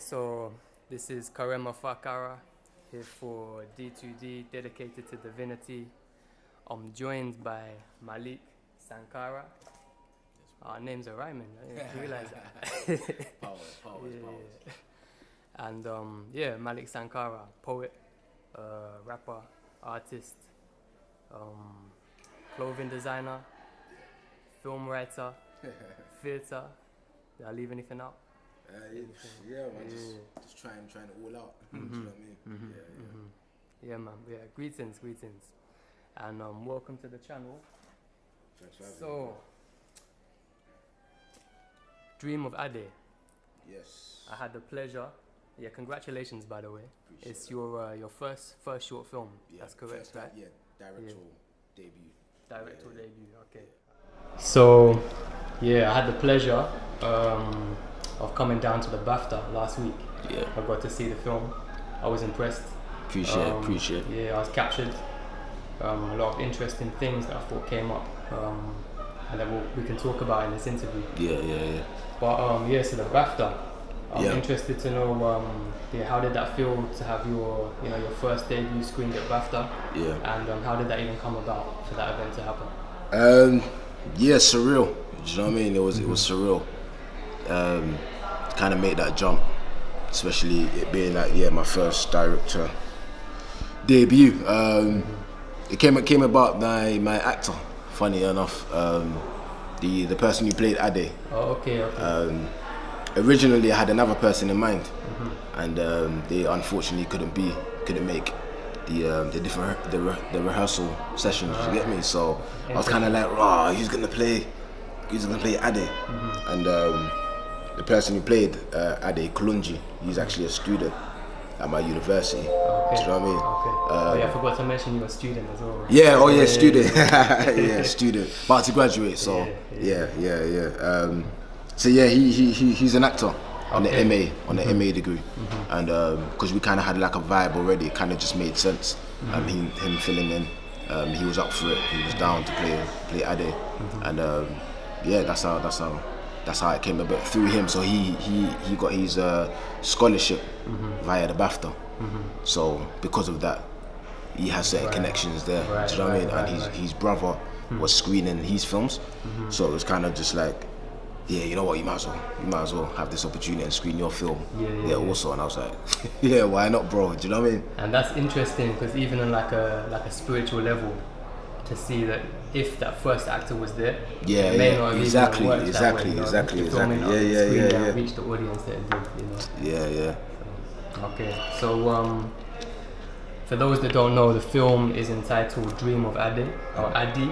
So this is Malik Sankara here for D2D, dedicated to divinity. I'm joined by Malik Sankara. Our names are rhyming, I didn't realize that. Powers. And Malik Sankara, poet, rapper, artist, clothing designer, film writer, theatre. Did I leave anything out? Just trying it all out. Do you know what I mean? Yeah, man. Yeah, greetings. And welcome to the channel. Thanks for having me. So, Dream of Ade. Yes. I had the pleasure. Yeah, congratulations, by the way. Appreciate It's your first short film. Yeah, That's correct, first, right? Yeah, directorial debut. Directorial debut. Okay. So, yeah, I had the pleasure of coming down to the BAFTA last week. Yeah. I got to see the film. I was impressed. Appreciate. Yeah, I was captured. A lot of interesting things that I thought came up, and that we can talk about in this interview. Yeah. But so the BAFTA. I'm Yeah. interested to know, how did that feel to have your first debut screened at BAFTA? Yeah. And how did that even come about for that event to happen? Surreal. Do you know what I mean? It was surreal. To kind of make that jump, especially it being my first director debut. It came about by my actor. Funny enough, the person who played Ade. Oh, okay. Originally, I had another person in mind, and they unfortunately couldn't make the rehearsal sessions. You get me? So I was kind of like, who's gonna play Ade? And the person who played Ade, Kulunji, he's actually a student at my university. Okay. Do you know what I mean? Okay. I forgot to mention you're a student as well. Right? Yeah. Student. Yeah, student. About to graduate. So yeah. So yeah, he's an actor on the MA degree, and because we kind of had like a vibe already, it kind of just made sense. Him filling in, he was up for it. He was down to play Ade, and that's how it came about through him. So he got his scholarship via the BAFTA. So because of that, he has certain connections there. Do you know what I mean? And his brother was screening his films, so it was kind of just like, yeah, you know what, you might as well have this opportunity and screen your film also. And I was like, yeah, why not, bro? Do you know what I mean? And that's interesting because even on like a spiritual level, to see that if that first actor was there, it may not have exactly. Reach the audience that it did, Yeah. Okay, so for those that don't know, the film is entitled Dream of Ade, or Adi.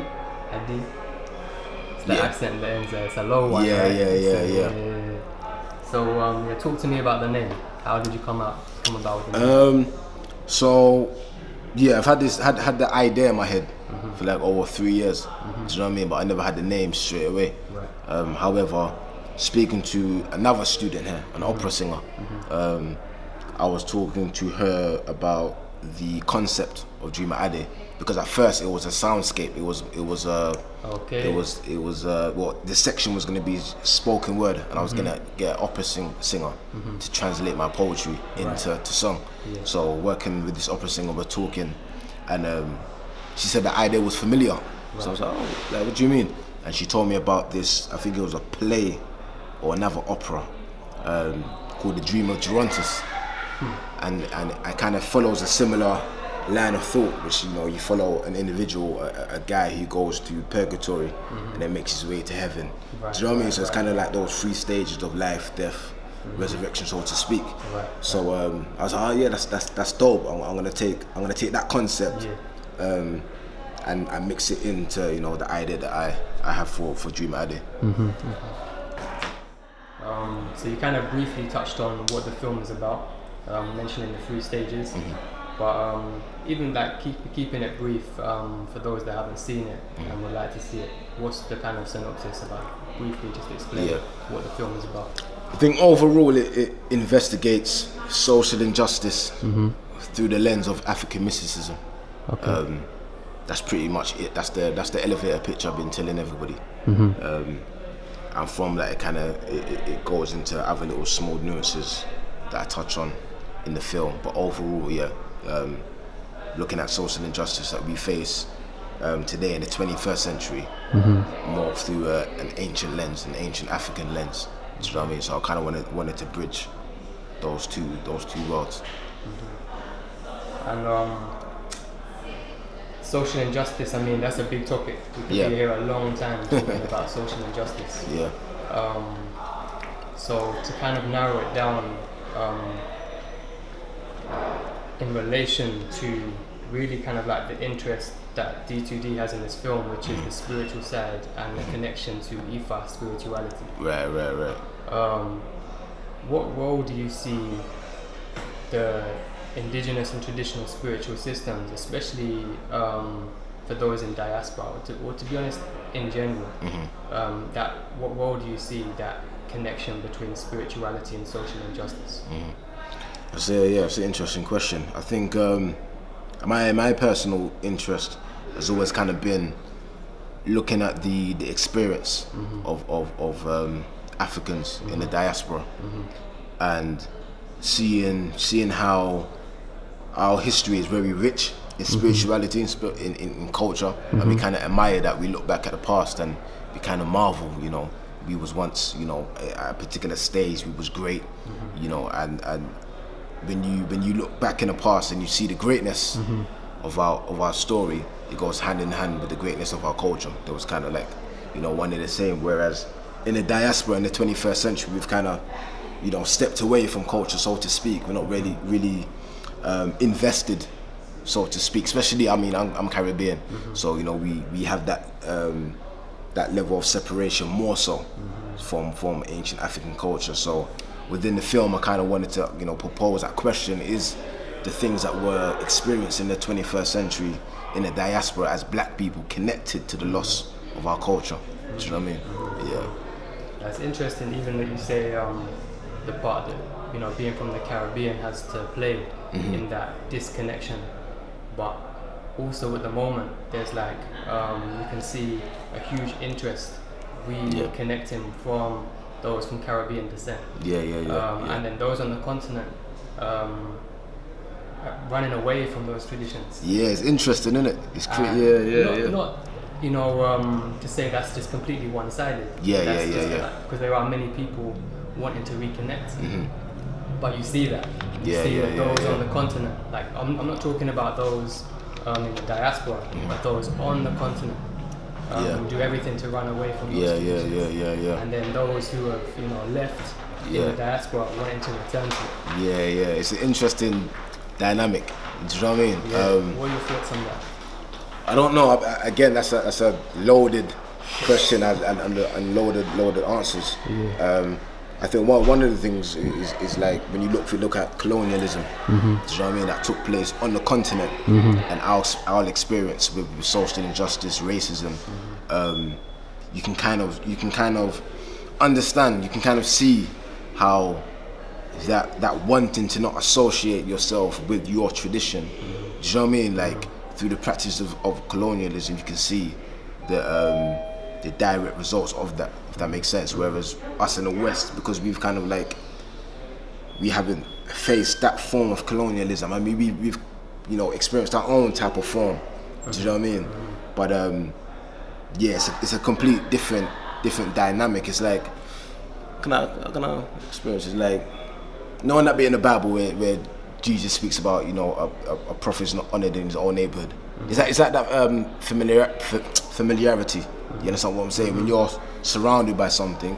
It's the accent that ends there. It's a low one, right? Yeah. So talk to me about the name. How did you come about with the name? I've had the idea in my head for like over 3 years. Do you know what I mean? But I never had the name straight away. Right. However, speaking to another student here, an opera singer, I was talking to her about the concept of Dream of Ade, because at first it was a soundscape. The section was going to be spoken word, and I was going to get an opera singer to translate my poetry into song. Yeah. So working with this opera singer, we're talking, and she said the idea was familiar. Right. So I was like, what do you mean? And she told me about this, I think it was a play or another opera called The Dream of Gerontis. And it kind of follows a similar line of thought, which, you follow an individual, a guy who goes to purgatory and then makes his way to heaven. Right. Do you know what I mean? So it's kind of like those 3 stages of life, death, resurrection, so to speak. Right. So I was like, that's dope. I'm gonna take that concept and mix it into the idea that I have for Dream of Ade. So you kind of briefly touched on what the film is about, mentioning the 3 stages. But even like keeping it brief, for those that haven't seen it and would like to see it, what's the kind of synopsis about? Briefly, just explain what the film is about. I think overall it investigates social injustice through the lens of African mysticism. Okay. That's pretty much it. That's the elevator pitch I've been telling everybody. And from that, it goes into other little small nuances that I touch on in the film. But overall, yeah, looking at social injustice that we face today in the 21st century, more through an ancient lens, an ancient African lens. Do you know what I mean? So I kind of wanted to bridge those two worlds. And social injustice, I mean, that's a big topic. We could be here a long time talking about social injustice. Yeah. So to kind of narrow it down, in relation to really kind of like the interest that D2D has in this film, which is the spiritual side and the connection to Ifa spirituality. Right. What role do you see the indigenous and traditional spiritual systems, especially for those in diaspora, or to be honest, in general, what role do you see that connection between spirituality and social injustice? It's an interesting question. I think my personal interest has always kind of been looking at the experience of Africans in the diaspora, and seeing how our history is very rich in spirituality, in culture, and we kind of admire that. We look back at the past and we kind of marvel, you know, we was once, you know, at a particular stage, we was great, you know, and when you look back in the past and you see the greatness of our story, it goes hand in hand with the greatness of our culture. That was kind of like, you know, one and the same. Whereas in the diaspora in the 21st century, we've kind of, you know, stepped away from culture, so to speak. We're not really invested, so to speak. Especially, I mean, I'm Caribbean, so you know we have that that level of separation more so from ancient African culture. So within the film, I kind of wanted to, you know, propose that question: is the things that were experienced in the 21st century in the diaspora as Black people connected to the loss of our culture? Do you know what I mean? Yeah. That's interesting. Even that you say the part that, you know, being from the Caribbean has to play in that disconnection, but also at the moment there's like you can see a huge interest connecting from those from Caribbean descent. And then those on the continent running away from those traditions. Yeah, it's interesting, isn't it? It's not you know, to say that's just completely one-sided. Because there are many people wanting to reconnect, but you see that. Those on the continent, like I'm not talking about those in the diaspora, but those on the continent do everything to run away from those traditions. And then those who have, you know, left in the diaspora wanting to return to it. It's an interesting dynamic. Do you know what I mean? What are your thoughts on that? I don't know. Again, that's a loaded question and loaded answers. I think one of the things is like when you look at colonialism, do you know what I mean, that took place on the continent, and our experience with social injustice, racism. You can kind of understand. You can kind of see how that wanting to not associate yourself with your tradition. Do you know what I mean? Like through the practice of colonialism, you can see the direct results of that, if that makes sense. Whereas us in the West, because we haven't faced that form of colonialism. I mean, we've you know, experienced our own type of form. Do you know what I mean? But it's a complete different dynamic. It's like, can I experience? It's like knowing that bit in the Bible where Jesus speaks about, you know, a prophet is not honored in his own neighborhood. Is that familiarity? You understand what I'm saying? When you're surrounded by something,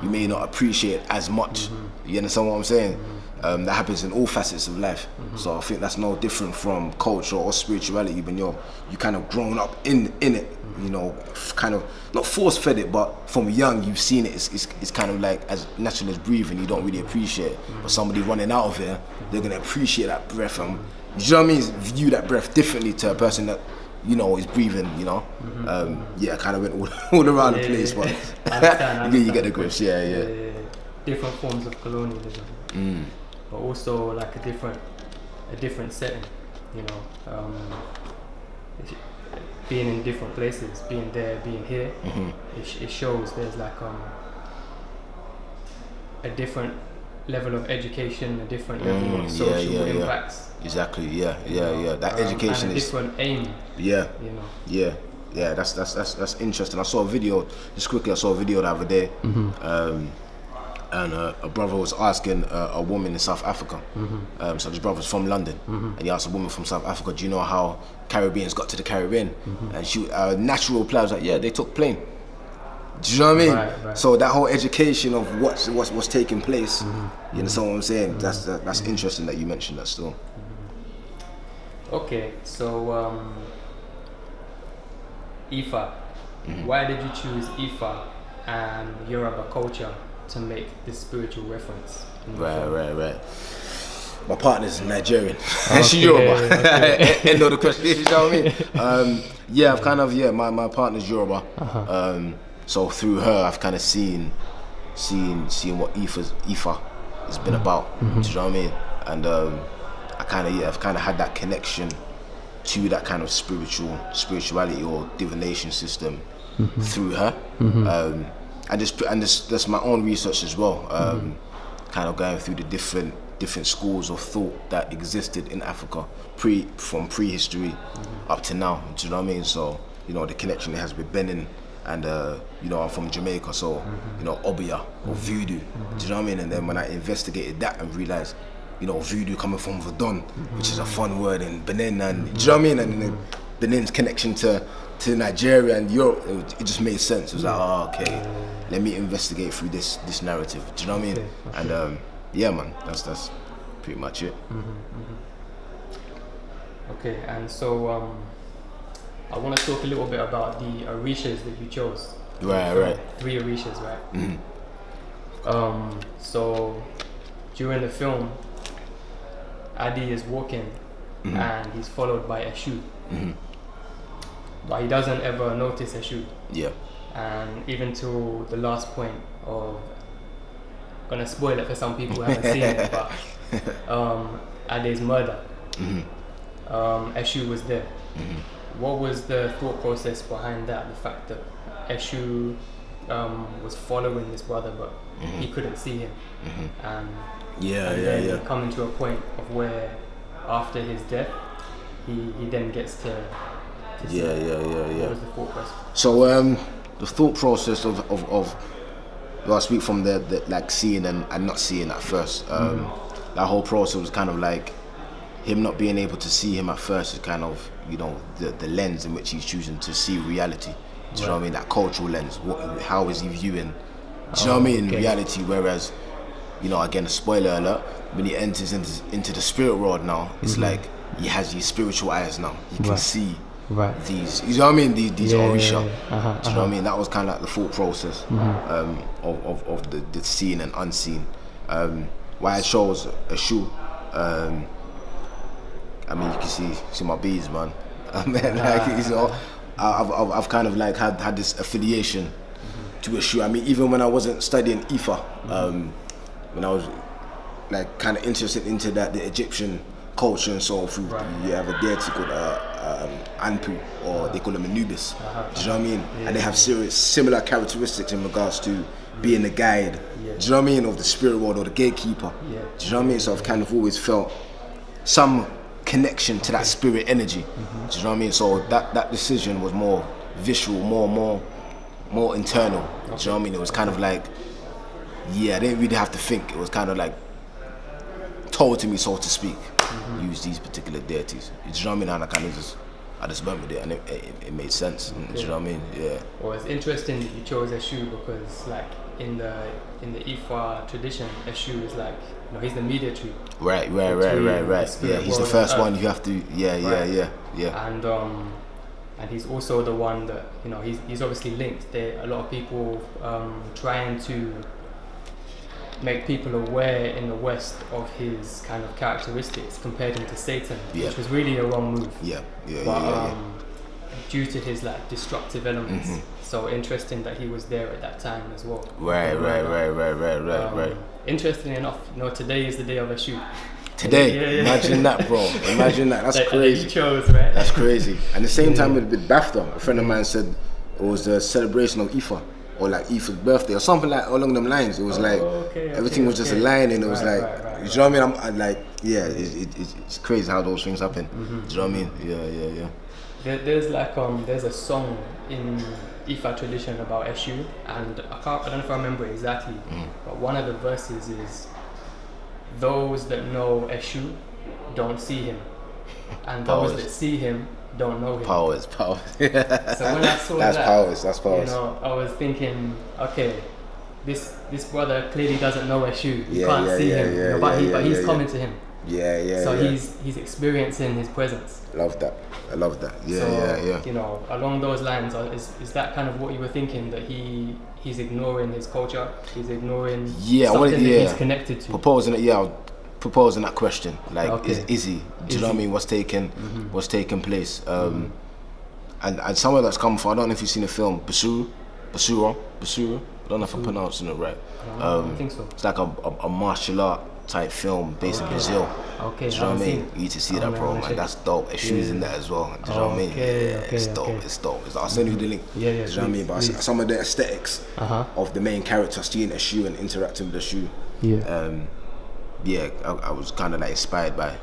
you may not appreciate as much. You understand what I'm saying? That happens in all facets of life. So I think that's no different from culture or spirituality. When you kind of grown up in it, you know, kind of not force fed it, but from young you've seen it. It's kind of like as natural as breathing. You don't really appreciate it, but somebody running out of it, they're gonna appreciate that breath. And you know what I mean? View that breath differently to a person that, you know, is breathing. You know, I kind of went all around the place, but I understand. you get the grips. Different forms of colonialism, but also like a different setting. You know, being in different places, being there, being here, it shows there's like a different level of education, a different level of social impacts. Exactly. Yeah. That education and a is different aim. Yeah. You know. Yeah. That's interesting. I saw a video just quickly. I saw a video the other day. And a brother was asking a woman in South Africa. So this brother's from London, and he asked a woman from South Africa, "Do you know how Caribbeans got to the Caribbean?" And she, natural reply was like, "Yeah, they took plane." Do you know what I mean? Right. So that whole education of what's taking place, you understand what I'm saying? That's interesting that you mentioned that still. Okay, so Ifa. Why did you choose Ifa and Yoruba culture to make this spiritual reference? Right. My partner's Nigerian. And she's Yoruba. End of the question. You know what I mean? My partner's Yoruba. So through her, I've kind of seen what Ifa has been about. Do you know what I mean? And I've kind of had that connection to that kind of spirituality or divination system through her. And just my own research as well. Kind of going through the different schools of thought that existed in Africa from prehistory up to now. Do you know what I mean? So the connection it has with Benin, and I'm from Jamaica, so Obeah or voodoo. Do you know what I mean? And then when I investigated that and realized, voodoo coming from Vodun, which is a fun word in Benin, and do you know what I mean? And then Benin's connection to Nigeria and Europe, it just made sense. It was like, okay, let me investigate through this narrative. Do you know what I mean? Okay. And man, that's pretty much it. Okay, and so I want to talk a little bit about the orishas that you chose. Right. 3 orishas, right? So during the film, Adi is walking and he's followed by Eshu. But he doesn't ever notice Eshu. Yeah. And even to the last point of, gonna spoil it for some people who haven't seen it, but Ade's murder. Eshu was there. What was the thought process behind that? The fact that Eshu was following his brother, but he couldn't see him. And then coming to a point of where after his death, he then gets to see him. What was the thought process? So the thought process of I speak from the like seeing and not seeing at first. That whole process was kind of like him not being able to see him at first is kind of the lens in which he's choosing to see reality. Do you know what I mean? That cultural lens. How is he viewing? Do you know what I mean? Reality. Whereas, again, a spoiler alert. When he enters into the spirit world now, it's like he has these spiritual eyes now. He can see these. You know what I mean? These orisha. Do you know what I mean? That was kind of like the thought process of the seen and unseen. Why I chose Eshu. I mean, you can see my beads, man. I've kind of like had this affiliation to Eshu. I mean, even when I wasn't studying Ifa, when I was like kind of interested into the Egyptian culture and so through, you have a deity called Anpu, or they call him Anubis. Do you know what I mean? And they have similar characteristics in regards to being the guide. Do you know what I mean? Of the spirit world or the gatekeeper. Do you know what I mean? So I've kind of always felt some connection to that spirit energy. Do you know what I mean? So that decision was more visual, more internal. Do you know what I mean? It was kind of like, I didn't really have to think. It was kind of like told to me, so to speak. Use these particular deities. Do you know what I mean? And I just went with it, and it made sense. Do you know what I mean? Yeah. Well, it's interesting that you chose Eshu because, like, in the Ifa tradition, Eshu is like, he's the mediator. Right. Yeah, he's the first one you have to. Yeah. And he's also the one that he's obviously linked. There a lot of people trying to make people aware in the West of his kind of characteristics, compared him to Satan, which was really a wrong move. But due to his like destructive elements, so interesting that he was there at that time as well. Right. Interestingly enough, today is the day of Eshu. Today, imagine that, bro. Imagine that. That's crazy. You chose, right? That's crazy. And the same time with BAFTA, a friend of mine said it was the celebration of Ifa. or like Ethan's birthday or something like along them lines. It was everything was just aligning. It was you know what I mean? I'm like, it's crazy how those things happen. Do you know what I mean? Yeah. There's there's a song in Ifa tradition about Eshu, and I don't know if I remember it exactly, but one of the verses is, those that know Eshu don't see him, and those that see him don't know him. Powers. So when I saw that's powers. you know, I was thinking, okay, this brother clearly doesn't know Eshu. You can't see him, but he's coming to him. So he's experiencing his presence. I love that. Yeah. You know, along those lines, is that kind of what you were thinking, that he's ignoring his culture, he's ignoring something that he's connected to? Proposing that question, like, is he? Do you know what I mean? What's taking place? And some of that's come from, I don't know if you've seen the film Basura. I don't know if I'm pronouncing it right. I think so. It's like a martial art type film based in Brazil. Okay, do you know what I mean? You need to see that, bro, man. That's dope. Eshu's in there as well. Do you know what I mean? It's dope. I'll send you the link. Do you know what I mean? But some of the aesthetics of the main character, seeing Eshu and interacting with Eshu. I was kind of like inspired by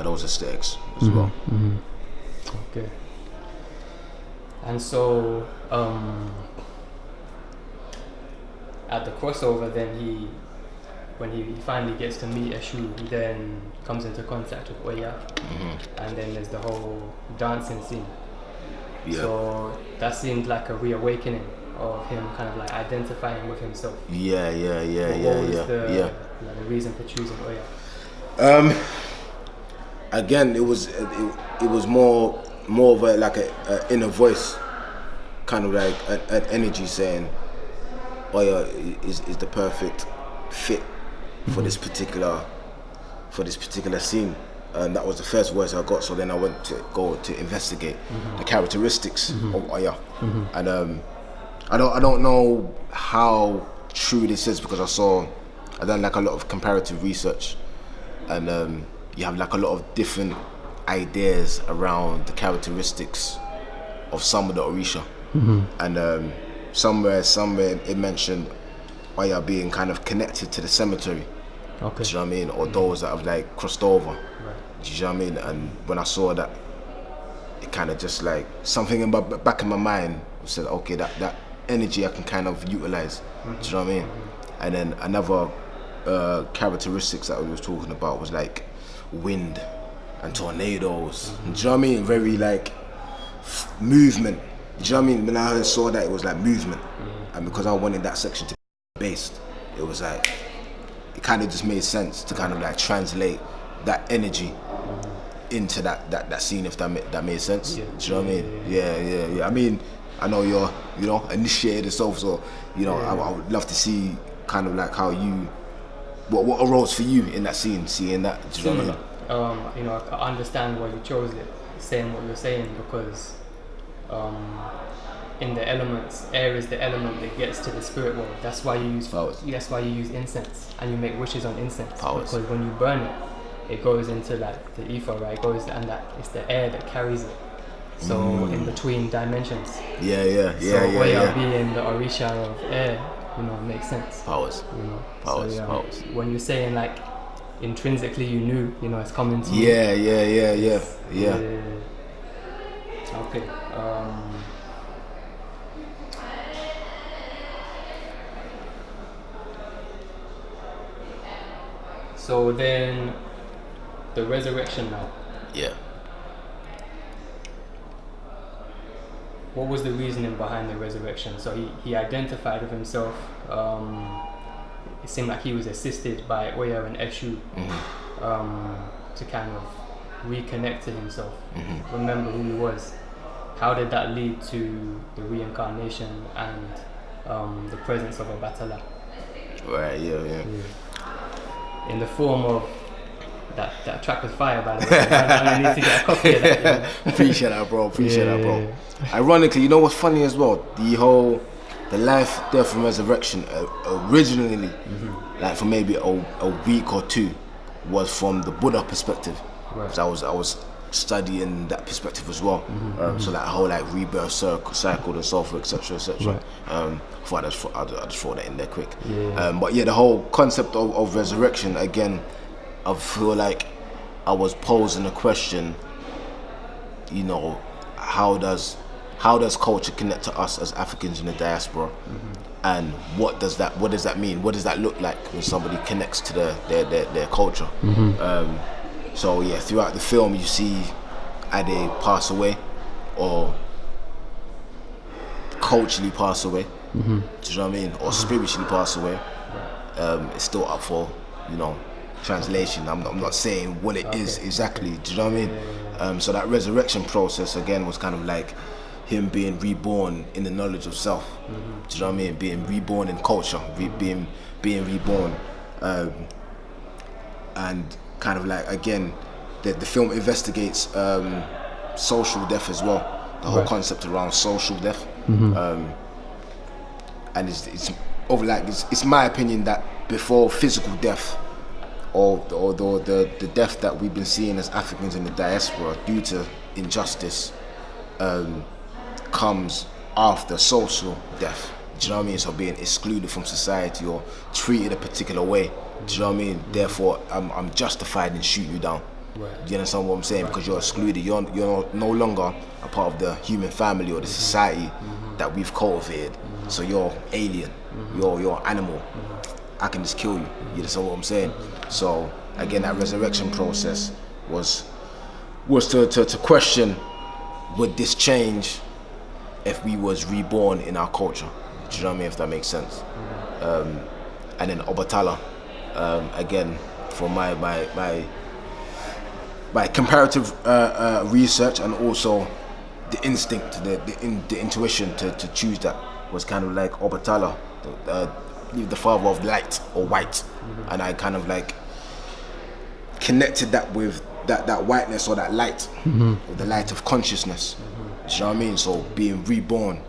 those aesthetics as well. Okay. And so at the crossover, then when he finally gets to meet Eshu, he then comes into contact with Oya, and then there's the whole dancing scene. So that seemed like a reawakening of him kind of like identifying with himself. What was the reason for choosing Oya? Again, it was more of a inner voice, kind of like an energy saying Oya is the perfect fit for this particular scene. That was the first voice I got. So then I went to investigate the characteristics of Oya, and I don't know how true this is, because I done like a lot of comparative research, and you have like a lot of different ideas around the characteristics of some of the Orisha, and somewhere it mentioned Oya being kind of connected to the cemetery. Okay. Do you know what I mean? Or those that have like crossed over. Right. Do you know what I mean? And when I saw that, it kind of just like something in my back of my mind said, okay, that energy I can kind of utilize. Do you know what I mean? And then another characteristics that we was talking about was like wind and tornadoes. Do you know what I mean? Very like movement. Do you know what I mean? When I saw that, it was like movement, and because I wanted that section to be based, it was like, it kind of just made sense to kind of like translate that energy into that scene, if that made sense. Do you know what I mean? Yeah. I mean, I know you're initiated yourself, so I would love to see kind of like how what arose for you in that scene, seeing that. Do you know what I mean? I understand why you chose it, saying what you're saying, because in the elements, air is the element that gets to the spirit world. That's why you use powers. That's why you use incense and you make wishes on incense. Powers. Because when you burn it, it goes into like the ether, right? It goes, and that it's the air that carries it. So in between dimensions. So Oya being the Orisha of air, it makes sense. Powers. Powers. Powers. When you're saying like intrinsically you knew, it's coming to you. Yeah. Okay. So then, the resurrection now. Yeah. What was the reasoning behind the resurrection? So he identified with himself. It seemed like he was assisted by Oya and Eshu to kind of reconnect to himself, remember who he was. How did that lead to the reincarnation and the presence of Obatala? Right, yeah. In the form of that track was fire, by the way. I need to get a copy of that. Appreciate that, bro. That, bro. Ironically, you know what's funny as well? The life, death, and resurrection originally, like for maybe a week or two, was from the Buddha perspective. Right. So I was studying that perspective as well. So that whole like rebirth cycle and so forth, etc., etc. Right. I just throw that in there quick. Yeah. But yeah, the whole concept of resurrection, again, I feel like I was posing a question, you know, how does culture connect to us as Africans in the diaspora, and what does that mean? What does that look like when somebody connects to their culture? So yeah, throughout the film you see Ade pass away, or culturally pass away. Do you know what I mean? Or spiritually pass away. It's still up for, you know, translation. I'm not saying what it is exactly. Do you know what I mean? So that resurrection process again was kind of like him being reborn in the knowledge of self. Do you know what I mean? Being reborn in culture, being reborn, and kind of like, again, the film investigates social death as well. The whole concept around social death. And it's my opinion that before physical death, or the death that we've been seeing as Africans in the diaspora due to injustice, comes after social death. Do you know what I mean? So being excluded from society or treated a particular way. Do you know what I mean? Therefore, I'm justified in shooting you down. Right. Do you understand what I'm saying? Because you're excluded. You're no longer a part of the human family or the society that we've cultivated. So you're alien. You're animal. I can just kill you. You understand what I'm saying? So again, that resurrection process was to question, would this change if we was reborn in our culture? Do you know what I mean? If that makes sense. And then Obatala, again, for my comparative research, and also the instinct, the intuition to choose that was kind of like Obatala, the father of light or white, and I kind of like connected that with that whiteness or that light, or the light of consciousness. Do you know what I mean? So being reborn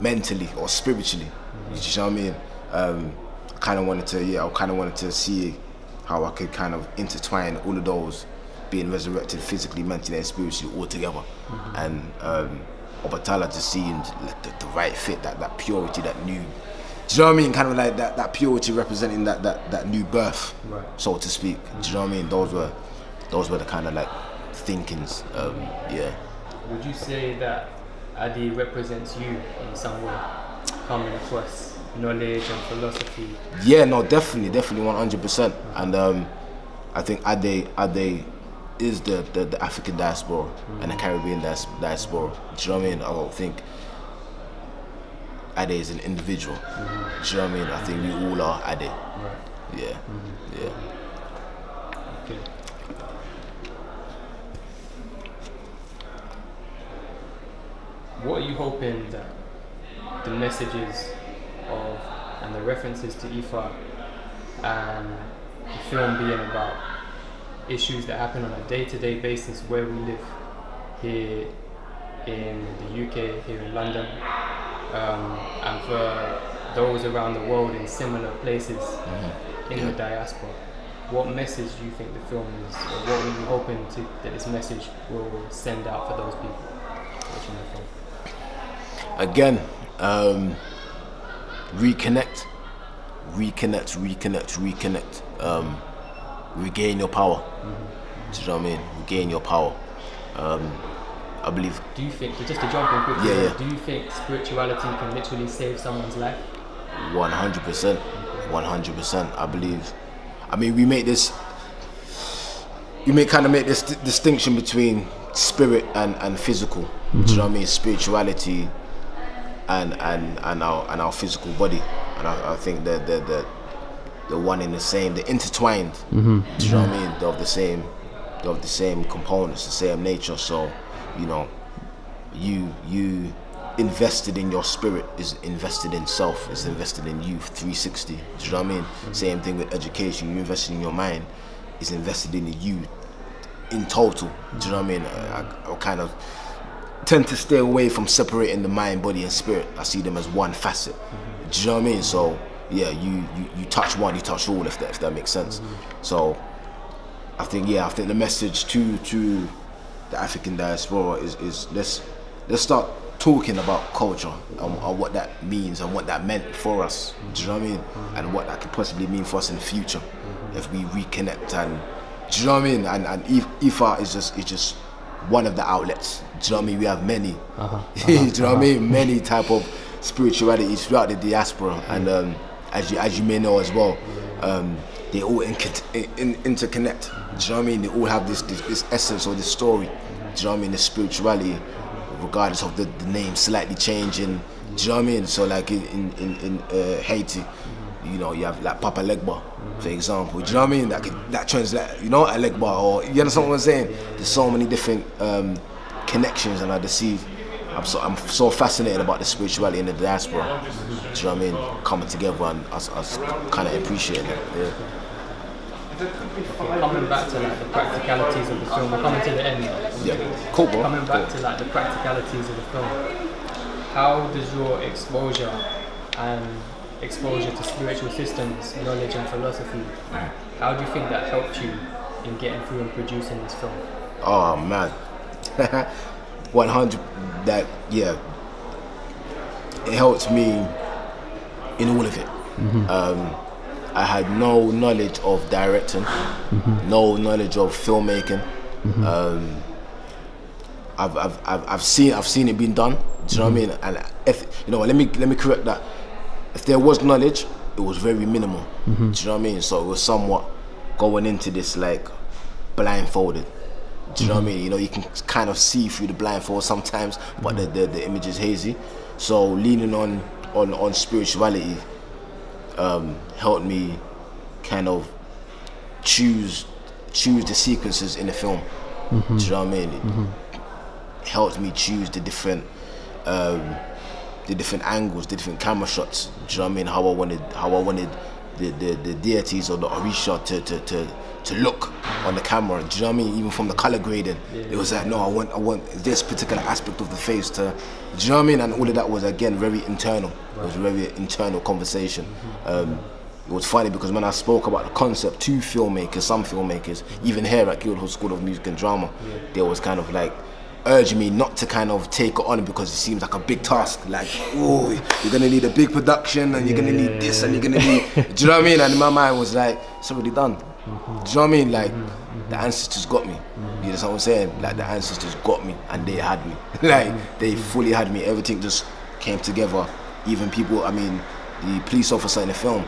mentally or spiritually. Do you know what I mean? I kind of wanted to see how I could kind of intertwine all of those, being resurrected physically, mentally, and spiritually all together. And Obatala just seemed like the right fit, that purity, that new. Do you know what I mean? Kind of like that purity representing that new birth, so to speak. Do you know what I mean? Those were the kind of like thinkings. Yeah. Would you say that Ade represents you in some way, coming across knowledge and philosophy? Yeah, no, definitely 100%. And I think Ade is the African diaspora and the Caribbean diaspora. Do you know what I mean? I don't think Ade is an individual. Do you know what I mean? I think we all are Ade. Right. Yeah. Yeah. Okay. What are you hoping that the messages of and the references to Ifa and the film being about issues that happen on a day-to-day basis where we live here in the UK, here in London, and for those around the world in similar places in the diaspora, what message do you think the film is, or what are you hoping that this message will send out for those people watching the film? Again, reconnect. Regain your power. Do you know what I mean? Regain your power. I believe. Do you think, just to jump in quickly, Yeah. do you think spirituality can literally save someone's life? 100%. 100%. I believe. I mean, we make this distinction between spirit and physical. Do you know what I mean? Spirituality and our physical body, and I think that the one in the same, they're intertwined. Do you know what I mean? They're of the same components, the same nature. So, you know, you invested in your spirit is invested in self, is invested in you 360. Do you know what I mean? Same thing with education. You invested in your mind, is invested in you in total. Do you know what I mean? I kind of tend to stay away from separating the mind, body, and spirit. I see them as one facet. Do you know what I mean? So yeah, you touch one, you touch all. If that makes sense. So I think the message to the African diaspora is let's start talking about culture and what that means and what that meant for us. Do you know what I mean? And what that could possibly mean for us in the future if we reconnect. And do you know what I mean? And IFA is just one of the outlets. Do you know what I mean? We have many. Do you know what I mean? Many type of spiritualities throughout the diaspora, and as you may know as well, they all interconnect. Do you know what I mean? They all have this essence or this story. Do you know what I mean? The spirituality, regardless of the name slightly changing. Do you know what I mean? So like in Haiti, you know, you have like Papa Legba, for example. Do you know what I mean? That translates, you know, Alegba, or you understand what I'm saying? There's so many different connections, and I'm so fascinated about the spirituality in the diaspora. Do you know what I mean? Coming together, and us kind of appreciating it. Yeah. Coming back to like the practicalities of the film, we're coming to the end now. Yeah, cool, bro. Coming back to like the practicalities of the film, how does your exposure to spiritual systems, knowledge and philosophy, how do you think that helped you in getting through and producing this film? Oh man, 100. That yeah, it helped me in all of it. I had no knowledge of directing, no knowledge of filmmaking. I've seen it being done. Do you know what I mean? And if you know, let me correct that. If there was knowledge, it was very minimal. Do you know what I mean? So it was somewhat going into this like blindfolded. Do you know what I mean? You know, you can kind of see through the blindfold sometimes, but the image is hazy. So leaning on spirituality helped me kind of choose the sequences in the film. Do you know what I mean? It helped me choose the different angles, the different camera shots. Do you know what I mean? How I wanted the deities or the Orisha to look on the camera. Do you know what I mean? Even from the color grading, it was like, no, I want this particular aspect of the face to. Do you know what I mean? And all of that was again very internal. It was a very internal conversation. It was funny because when I spoke about the concept to filmmakers, some filmmakers, even here at Guildhall School of Music and Drama, they was kind of like urging me not to kind of take it on because it seems like a big task. Like, oh, you're gonna need a big production and you're gonna need this and you're gonna need. Do you know what I mean? And in my mind was like, it's already done. Do you know what I mean? Like, the ancestors got me. You know what I'm saying? Like, the ancestors got me and they had me. Like, they fully had me. Everything just came together. Even people, I mean, the police officer in the film,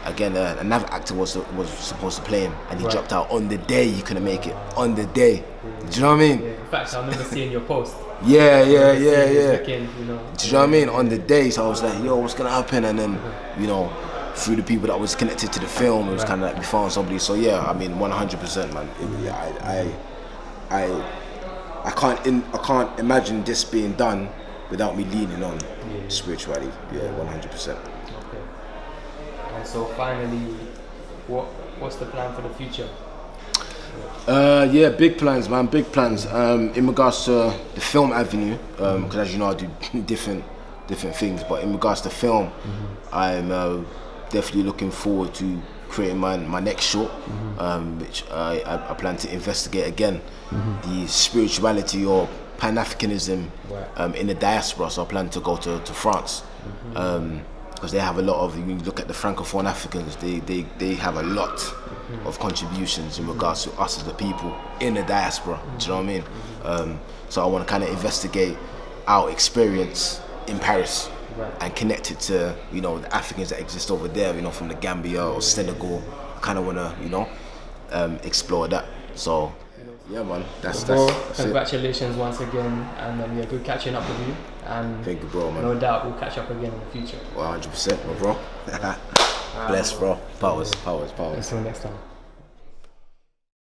again, another actor was supposed to play him, and he dropped out on the day he couldn't make it. On the day. Do you know what I mean? In fact, I remember seeing your post. Yeah. Looking, you know. Do you know what I mean? On the day, so I was like, yo, what's gonna happen? And then, you know, through the people that was connected to the film, it was kind of like we found somebody. So yeah, I mean, 100%, man. I can't imagine this being done without me leaning on spirituality. Yeah, 100%. Okay. And so finally, what's the plan for the future? Yeah, big plans, man. Big plans. In regards to the film avenue, because as you know, I do different things. But in regards to film, I'm definitely looking forward to creating my next short, which I plan to investigate again the spirituality or Pan-Africanism in the diaspora. So I plan to go to France. Because they have a lot of, when you look at the Francophone Africans, they have a lot of contributions in regards to us as the people in the diaspora. Do you know what I mean? So I want to kind of investigate our experience in Paris and connect it to, you know, the Africans that exist over there, you know, from the Gambia or Senegal. I kind of want to, you know, explore that. So yeah, man, that's congratulations once again, and good catching up with you. And thank you, bro, man. No doubt we'll catch up again in the future. 100%, bro. Bless, bro. Powers. Until next time.